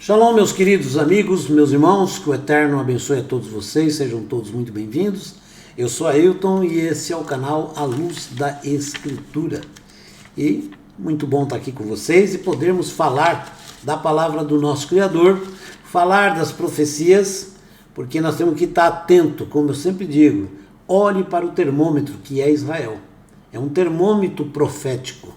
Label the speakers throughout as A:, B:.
A: Shalom, meus queridos amigos, meus irmãos, que o Eterno abençoe a todos vocês, sejam todos muito bem-vindos. Eu sou Ailton e esse é o canal A Luz da Escritura. E muito bom estar aqui com vocês e podermos falar da palavra do nosso Criador, falar das profecias, porque nós temos que estar atento, como eu sempre digo, olhe para o termômetro que é Israel. É um termômetro profético.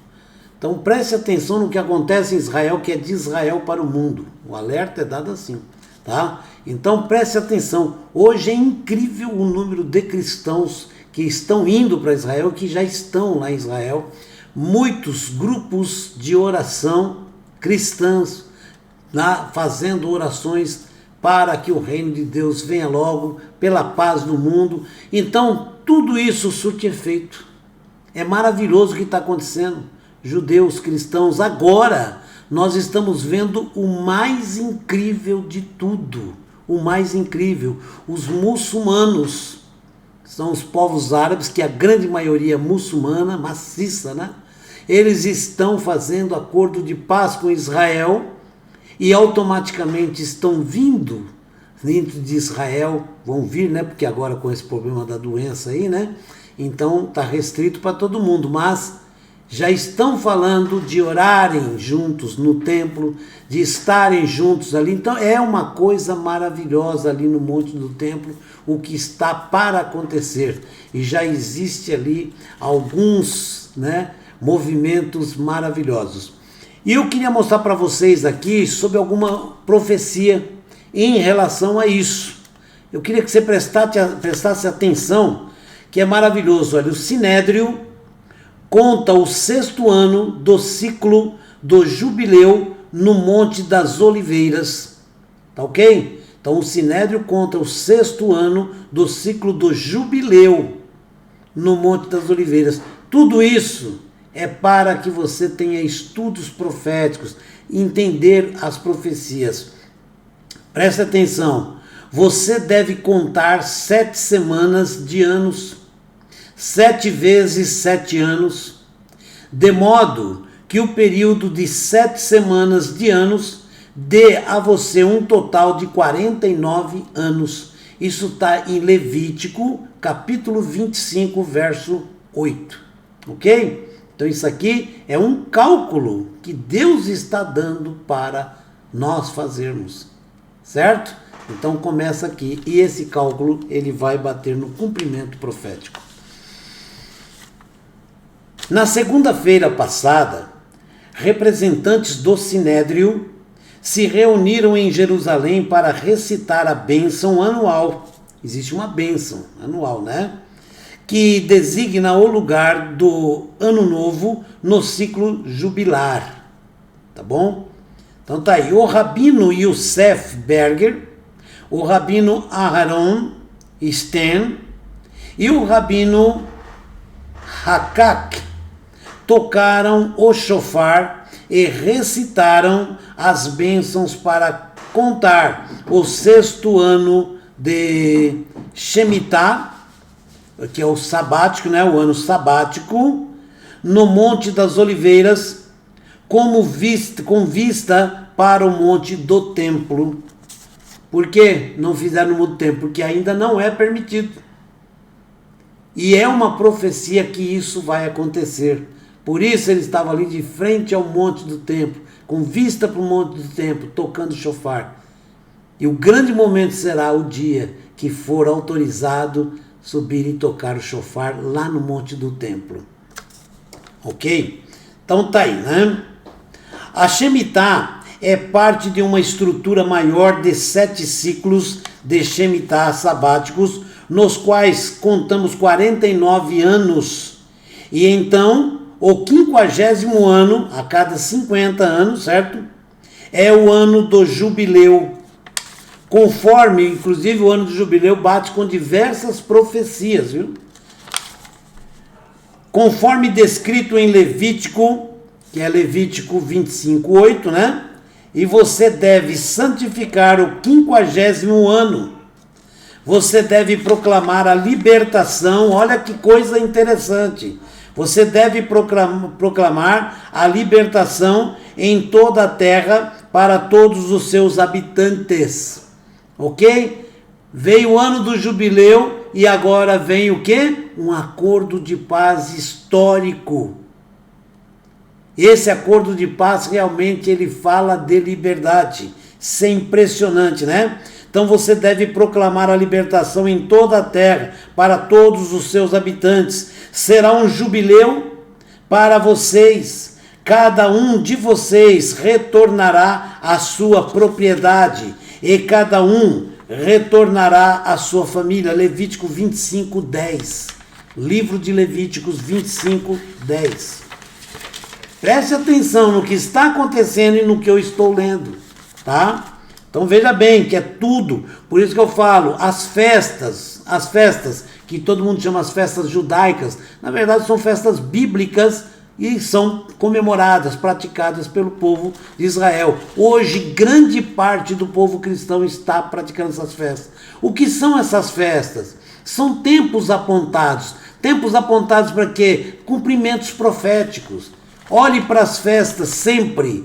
A: Então preste atenção no que acontece em Israel, que é de Israel para o mundo. O alerta é dado assim, tá? Então preste atenção. Hoje é incrível o número de cristãos que estão indo para Israel, que já estão lá em Israel. Muitos grupos de oração cristãs lá fazendo orações para que o reino de Deus venha logo, pela paz do mundo. Então tudo isso surte efeito. É maravilhoso o que está acontecendo. Judeus, cristãos, agora nós estamos vendo o mais incrível de tudo, o mais incrível, os muçulmanos, são os povos árabes, que a grande maioria é muçulmana, maciça, né? Eles estão fazendo acordo de paz com Israel e automaticamente estão vindo dentro de Israel, vão vir, né? Porque agora com esse problema da doença aí, né? Então está restrito para todo mundo, mas já estão falando de orarem juntos no templo, de estarem juntos ali. Então é uma coisa maravilhosa ali no Monte do Templo, o que está para acontecer. E já existe ali alguns, né, movimentos maravilhosos. E eu queria mostrar para vocês aqui sobre alguma profecia em relação a isso. Eu queria que você prestasse atenção, que é maravilhoso. Olha, o Sinédrio conta o 6º ano do ciclo do jubileu no Monte das Oliveiras, tá ok? Então o Sinédrio conta o 6º ano do ciclo do jubileu no Monte das Oliveiras. Tudo isso é para que você tenha estudos proféticos, entender as profecias. Preste atenção, você deve contar 7 semanas de anos, 7 vezes 7 anos, de modo que o período de 7 semanas de anos dê a você um total de 49 anos. Isso está em Levítico, capítulo 25, verso 8. Ok? Então isso aqui é um cálculo que Deus está dando para nós fazermos, certo? Então começa aqui, e esse cálculo ele vai bater no cumprimento profético. Na segunda-feira passada, representantes do Sinédrio se reuniram em Jerusalém para recitar a bênção anual. Existe uma bênção anual, né? Que designa o lugar do Ano Novo no ciclo jubilar. Tá bom? Então tá aí. O rabino Yosef Berger, o rabino Aharon Stern e o rabino Hakak tocaram o shofar e recitaram as bênçãos para contar o 6º ano de Shemitah, que é o sabático, né? O ano sabático, no Monte das Oliveiras, com vista para o Monte do Templo. Por que não fizeram no Monte do Templo? Porque ainda não é permitido. E é uma profecia que isso vai acontecer. Por isso ele estava ali de frente ao Monte do Templo, com vista para o Monte do Templo, tocando shofar. E o grande momento será o dia que for autorizado subir e tocar o shofar lá no Monte do Templo. Ok? Então tá aí, né? A Shemitah é parte de uma estrutura maior de 7 ciclos de Shemitah sabáticos, nos quais contamos 49 anos. E então o 50º ano, a cada 50 anos, certo? É o ano do jubileu. Conforme, inclusive, o ano do jubileu bate com diversas profecias, viu? Conforme descrito em Levítico, que é Levítico 25:8, né? E você deve santificar o 50º ano. Você deve proclamar a libertação, olha que coisa interessante. Você deve proclamar a libertação em toda a terra para todos os seus habitantes. Ok? Veio o ano do jubileu e agora vem o quê? Um acordo de paz histórico. Esse acordo de paz realmente ele fala de liberdade. Isso é impressionante, né? Então você deve proclamar a libertação em toda a terra para todos os seus habitantes. Será um jubileu para vocês. Cada um de vocês retornará à sua propriedade e cada um retornará à sua família. Levítico 25, 10. Livro de Levíticos 25, 10. Preste atenção no que está acontecendo e no que eu estou lendo, tá? Então veja bem que é tudo, por isso que eu falo, as festas que todo mundo chama as festas judaicas, na verdade são festas bíblicas e são comemoradas, praticadas pelo povo de Israel. Hoje, grande parte do povo cristão está praticando essas festas. O que são essas festas? São tempos apontados para quê? Cumprimentos proféticos. Olhe para as festas sempre,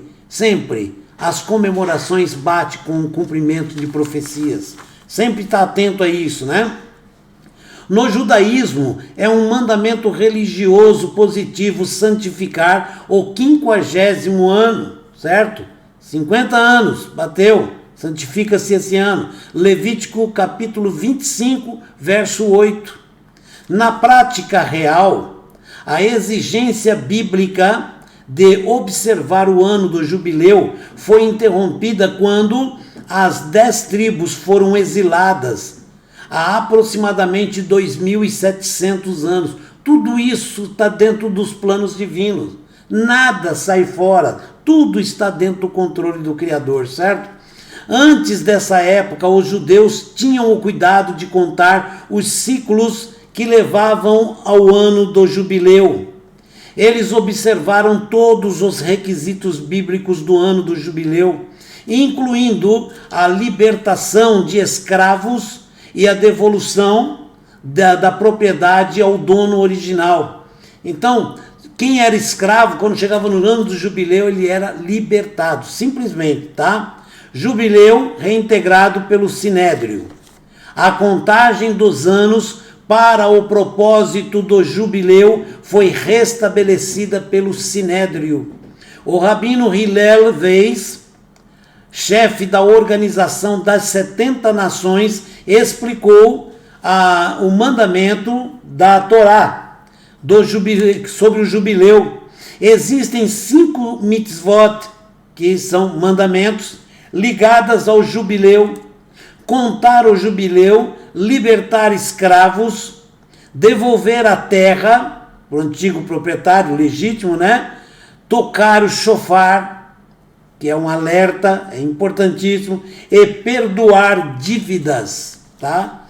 A: as comemorações batem com o cumprimento de profecias. Sempre está atento a isso, né? No judaísmo, é um mandamento religioso positivo santificar o 50º ano, certo? 50 anos, bateu, santifica-se esse ano. Levítico capítulo 25, verso 8. Na prática real, a exigência bíblica de observar o ano do jubileu foi interrompida quando as 10 tribos foram exiladas há aproximadamente 2.700 anos. Tudo isso está dentro dos planos divinos. Nada sai fora. Tudo está dentro do controle do Criador, certo? Antes dessa época, os judeus tinham o cuidado de contar os ciclos que levavam ao ano do jubileu. Eles observaram todos os requisitos bíblicos do ano do jubileu, incluindo a libertação de escravos e a devolução da propriedade ao dono original. Então, quem era escravo, quando chegava no ano do jubileu, ele era libertado, simplesmente, tá? Jubileu reintegrado pelo Sinédrio. A contagem dos anos para o propósito do jubileu foi restabelecida pelo Sinédrio. O rabino Hillel Weiss, chefe da organização das 70 nações, explicou o mandamento da Torá sobre o jubileu. Existem 5 mitzvot, que são mandamentos, ligadas ao jubileu: contar o jubileu, libertar escravos, devolver a terra para o antigo proprietário legítimo, né? Tocar o shofar, que é um alerta, é importantíssimo, e perdoar dívidas, tá?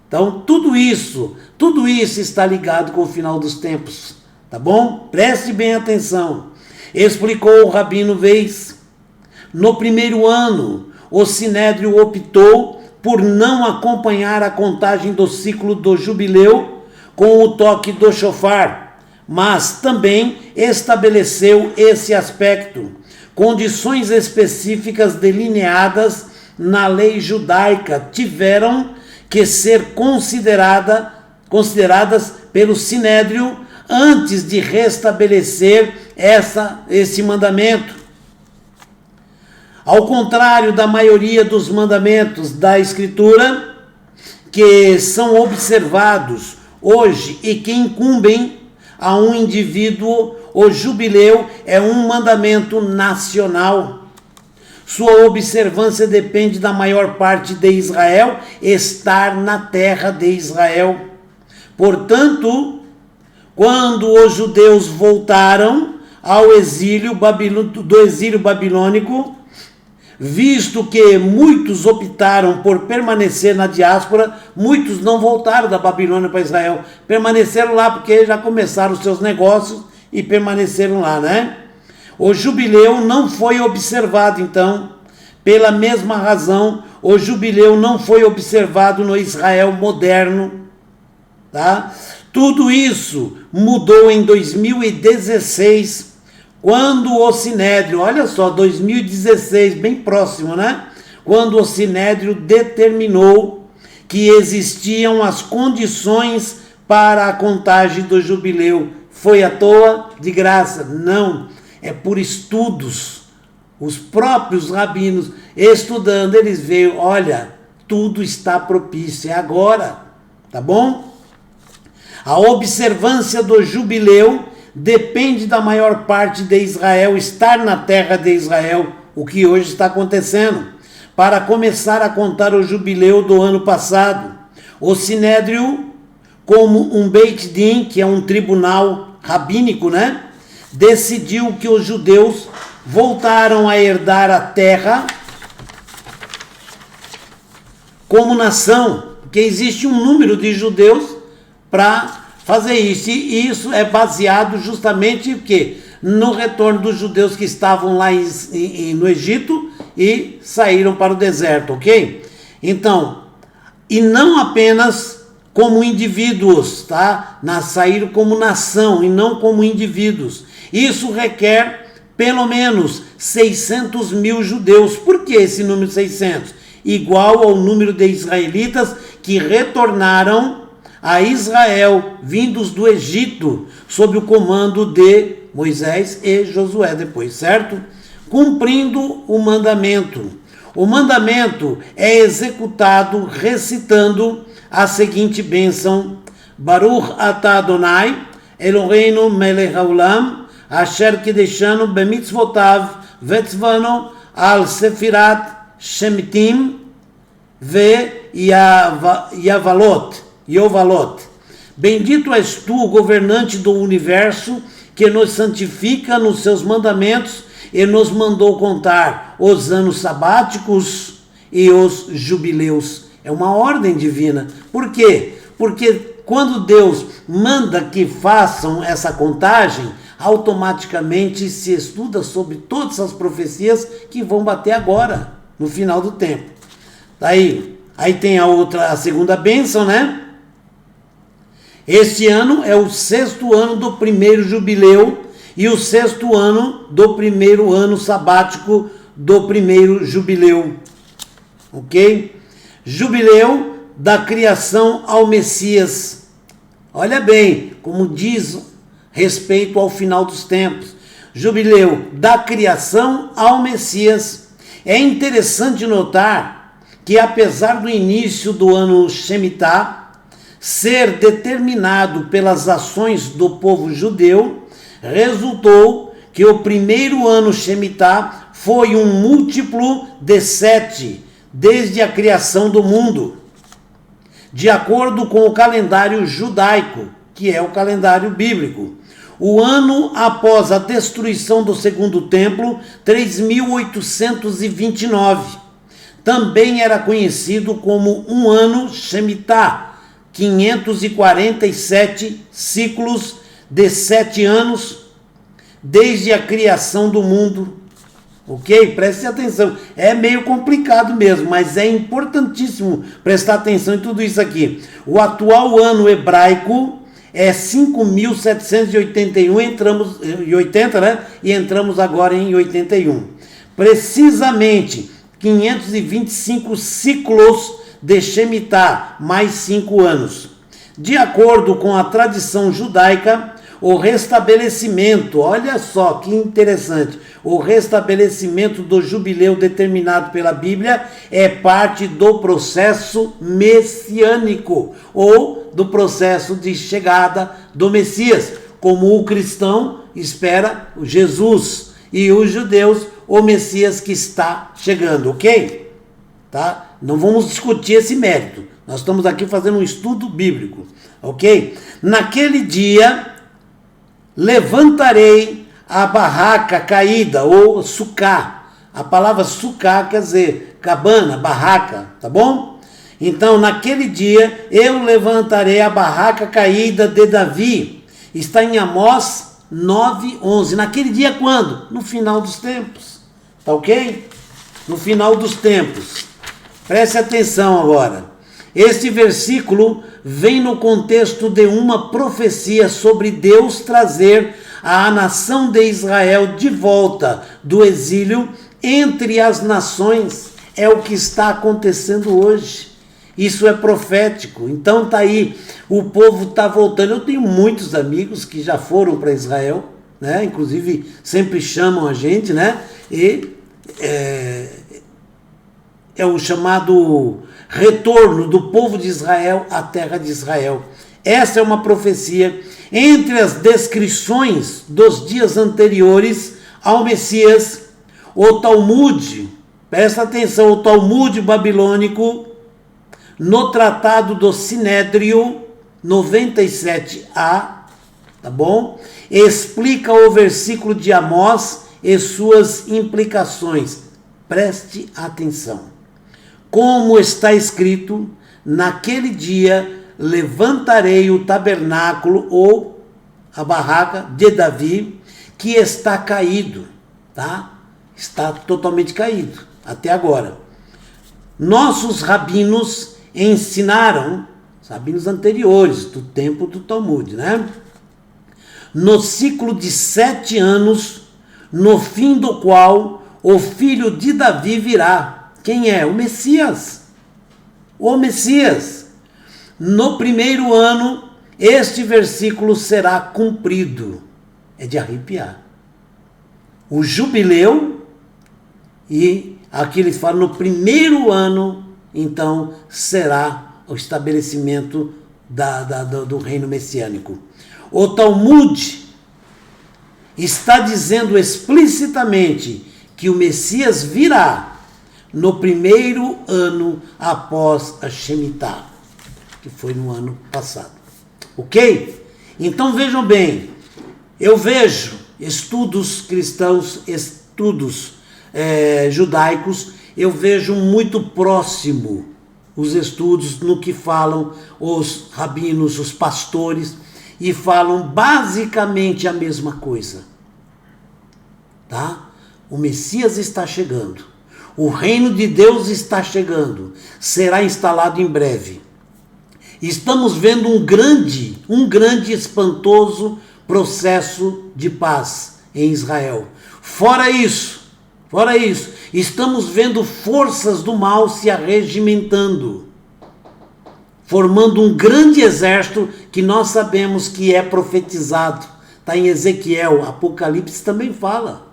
A: Então, tudo isso está ligado com o final dos tempos, tá bom? Preste bem atenção. Explicou o rabino Weiss. No primeiro ano, o Sinédrio optou por não acompanhar a contagem do ciclo do jubileu com o toque do shofar, mas também estabeleceu esse aspecto. Condições específicas delineadas na lei judaica tiveram que ser consideradas pelo Sinédrio antes de restabelecer esse mandamento. Ao contrário da maioria dos mandamentos da Escritura, que são observados hoje e que incumbem a um indivíduo, o jubileu é um mandamento nacional. Sua observância depende da maior parte de Israel estar na terra de Israel. Portanto, quando os judeus voltaram ao exílio do exílio babilônico, visto que muitos optaram por permanecer na diáspora, muitos não voltaram da Babilônia para Israel, permaneceram lá porque já começaram os seus negócios e permaneceram lá, né? O jubileu não foi observado, então, pela mesma razão, o jubileu não foi observado no Israel moderno, tá? Tudo isso mudou em 2016, quando o Sinédrio, olha só, 2016, bem próximo, né? Quando o Sinédrio determinou que existiam as condições para a contagem do jubileu. Foi à toa? De graça? Não, é por estudos. Os próprios rabinos estudando, eles veem, olha, tudo está propício, é agora, tá bom? A observância do jubileu depende da maior parte de Israel estar na terra de Israel, o que hoje está acontecendo, para começar a contar o jubileu do ano passado. O Sinédrio, como um Beit Din, que é um tribunal rabínico, né, decidiu que os judeus voltaram a herdar a terra como nação, porque existe um número de judeus para fazer isso, e isso é baseado justamente porque no retorno dos judeus que estavam lá no Egito e saíram para o deserto, ok? Então, e não apenas como indivíduos, tá? Saíram como nação e não como indivíduos. Isso requer pelo menos 600 mil judeus. Por que esse número 600? Igual ao número de israelitas que retornaram a Israel, vindos do Egito, sob o comando de Moisés e Josué depois, certo? Cumprindo o mandamento. O mandamento é executado recitando a seguinte bênção: Baruch atah Adonai, Eloheinu melech haolam, asher kideshanu bemitzvotav vetzvanu al sefirat shemitim ve Yovalot. Bendito és tu, governante do universo, que nos santifica nos seus mandamentos e nos mandou contar os anos sabáticos e os jubileus. É uma ordem divina. Por quê? Porque quando Deus manda que façam essa contagem, automaticamente se estuda sobre todas as profecias que vão bater agora, no final do tempo. Aí tem a segunda bênção, né? Este ano é o 6º ano do primeiro jubileu e o 6º ano do primeiro ano sabático do primeiro jubileu. Ok? Jubileu da criação ao Messias. Olha bem, como diz respeito ao final dos tempos. Jubileu da criação ao Messias. É interessante notar que, apesar do início do ano Shemitah ser determinado pelas ações do povo judeu, resultou que o primeiro ano Shemitah foi um múltiplo de 7, desde a criação do mundo, de acordo com o calendário judaico, que é o calendário bíblico. O ano após a destruição do segundo templo, 3.829, também era conhecido como um ano Shemitah, 547 ciclos de 7 anos, desde a criação do mundo. Ok? Preste atenção. É meio complicado mesmo, mas é importantíssimo prestar atenção em tudo isso aqui. O atual ano hebraico é 5.781, entramos em 80, né? E entramos agora em 81. Precisamente 525 ciclos de Shemitah, mais 5 anos. De acordo com a tradição judaica, o restabelecimento, olha só que interessante, o restabelecimento do jubileu determinado pela Bíblia é parte do processo messiânico, ou do processo de chegada do Messias, como o cristão espera Jesus e os judeus o Messias que está chegando, ok? Tá? Não vamos discutir esse mérito, nós estamos aqui fazendo um estudo bíblico, ok? Naquele dia levantarei a barraca caída, ou sucá. A palavra sucá quer dizer cabana, barraca, tá bom? Então, naquele dia, eu levantarei a barraca caída de Davi. Está em Amós 9:11. Naquele dia quando? No final dos tempos. Tá ok? No final dos tempos. Preste atenção agora. Este versículo vem no contexto de uma profecia sobre Deus trazer a nação de Israel de volta do exílio entre as nações. É o que está acontecendo hoje. Isso é profético. Então está aí, o povo está voltando. Eu tenho muitos amigos que já foram para Israel, né? Inclusive sempre chamam a gente, né? E é o chamado retorno do povo de Israel à terra de Israel. Essa é uma profecia entre as descrições dos dias anteriores ao Messias. O Talmud, presta atenção, o Talmud babilônico, no Tratado do Sinédrio 97a, tá bom? Explica o versículo de Amós e suas implicações. Preste atenção. Como está escrito, naquele dia levantarei o tabernáculo ou a barraca de Davi, que está caído, tá? Está totalmente caído até agora. Nossos rabinos ensinaram, os rabinos anteriores do tempo do Talmud, né? No ciclo de 7 anos, no fim do qual o filho de Davi virá. Quem é? O Messias. O Messias. No primeiro ano, este versículo será cumprido. É de arrepiar. O jubileu, e aqui eles falam, no primeiro ano, então, será o estabelecimento do reino messiânico. O Talmud está dizendo explicitamente que o Messias virá no primeiro ano após a Shemitah, que foi no ano passado. Ok? Então vejam bem, eu vejo estudos cristãos, estudos judaicos, eu vejo muito próximo os estudos no que falam os rabinos, os pastores, e falam basicamente a mesma coisa. Tá? O Messias está chegando. O reino de Deus está chegando. Será instalado em breve. Estamos vendo um grande espantoso processo de paz em Israel. Fora isso, estamos vendo forças do mal se arregimentando, formando um grande exército que nós sabemos que é profetizado. Está em Ezequiel, Apocalipse também fala.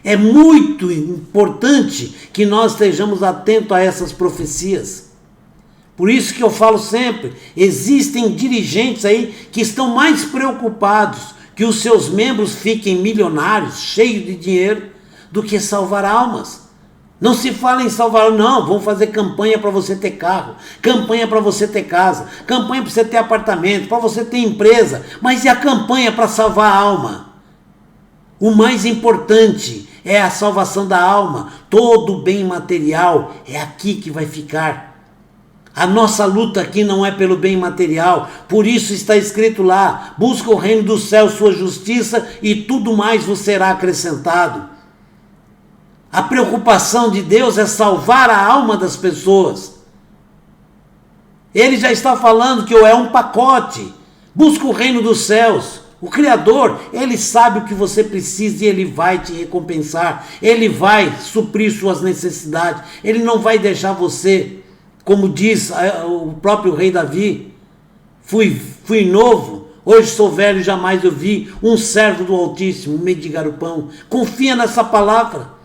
A: É muito importante que nós estejamos atentos a essas profecias. Por isso que eu falo sempre, existem dirigentes aí que estão mais preocupados que os seus membros fiquem milionários, cheios de dinheiro, do que salvar almas. Não se fala em salvar, não, vão fazer campanha para você ter carro, campanha para você ter casa, campanha para você ter apartamento, para você ter empresa, mas e a campanha para salvar a alma? O mais importante é a salvação da alma. Todo bem material é aqui que vai ficar. A nossa luta aqui não é pelo bem material, por isso está escrito lá, busca o reino do céu, sua justiça, e tudo mais vos será acrescentado. A preocupação de Deus é salvar a alma das pessoas. Ele já está falando que é um pacote. Busca o reino dos céus. O Criador, Ele sabe o que você precisa e Ele vai te recompensar. Ele vai suprir suas necessidades. Ele não vai deixar você, como diz o próprio rei Davi, fui novo, hoje sou velho, jamais eu vi um servo do Altíssimo mendigar o pão. Confia nessa palavra.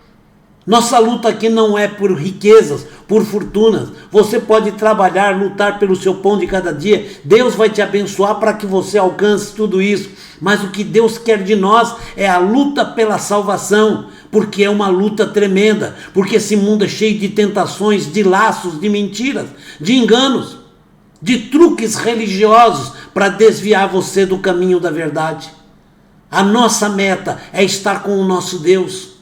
A: Nossa luta aqui não é por riquezas, por fortunas. Você pode trabalhar, lutar pelo seu pão de cada dia. Deus vai te abençoar para que você alcance tudo isso. Mas o que Deus quer de nós é a luta pela salvação, porque é uma luta tremenda, porque esse mundo é cheio de tentações, de laços, de mentiras, de enganos, de truques religiosos para desviar você do caminho da verdade. A nossa meta é estar com o nosso Deus.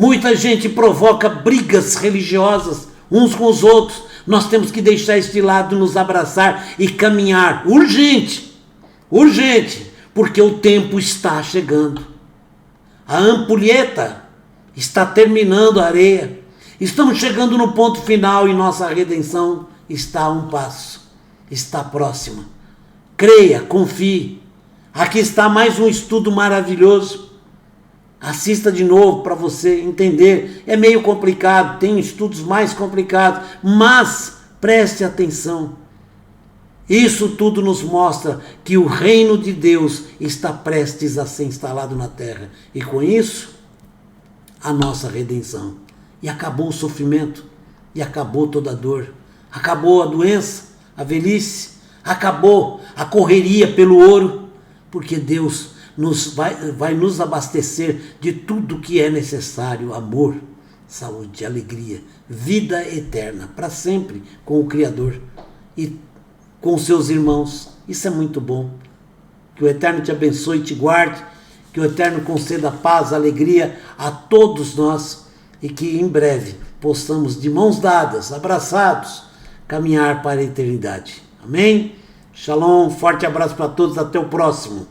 A: Muita gente provoca brigas religiosas uns com os outros. Nós temos que deixar este lado, nos abraçar e caminhar. Urgente, porque o tempo está chegando. A ampulheta está terminando a areia. Estamos chegando no ponto final e nossa redenção está a um passo. Está próxima. Creia, confie. Aqui está mais um estudo maravilhoso. Assista de novo para você entender. É meio complicado, tem estudos mais complicados, mas preste atenção. Isso tudo nos mostra que o reino de Deus está prestes a ser instalado na terra. E com isso, a nossa redenção. E acabou o sofrimento, e acabou toda a dor, acabou a doença, a velhice, acabou a correria pelo ouro, porque Deus vai nos abastecer de tudo que é necessário: amor, saúde, alegria, vida eterna, para sempre com o Criador e com seus irmãos. Isso é muito bom. Que o Eterno te abençoe e te guarde, que o Eterno conceda paz, alegria a todos nós e que em breve possamos, de mãos dadas, abraçados, caminhar para a eternidade. Amém? Shalom, forte abraço para todos, até o próximo.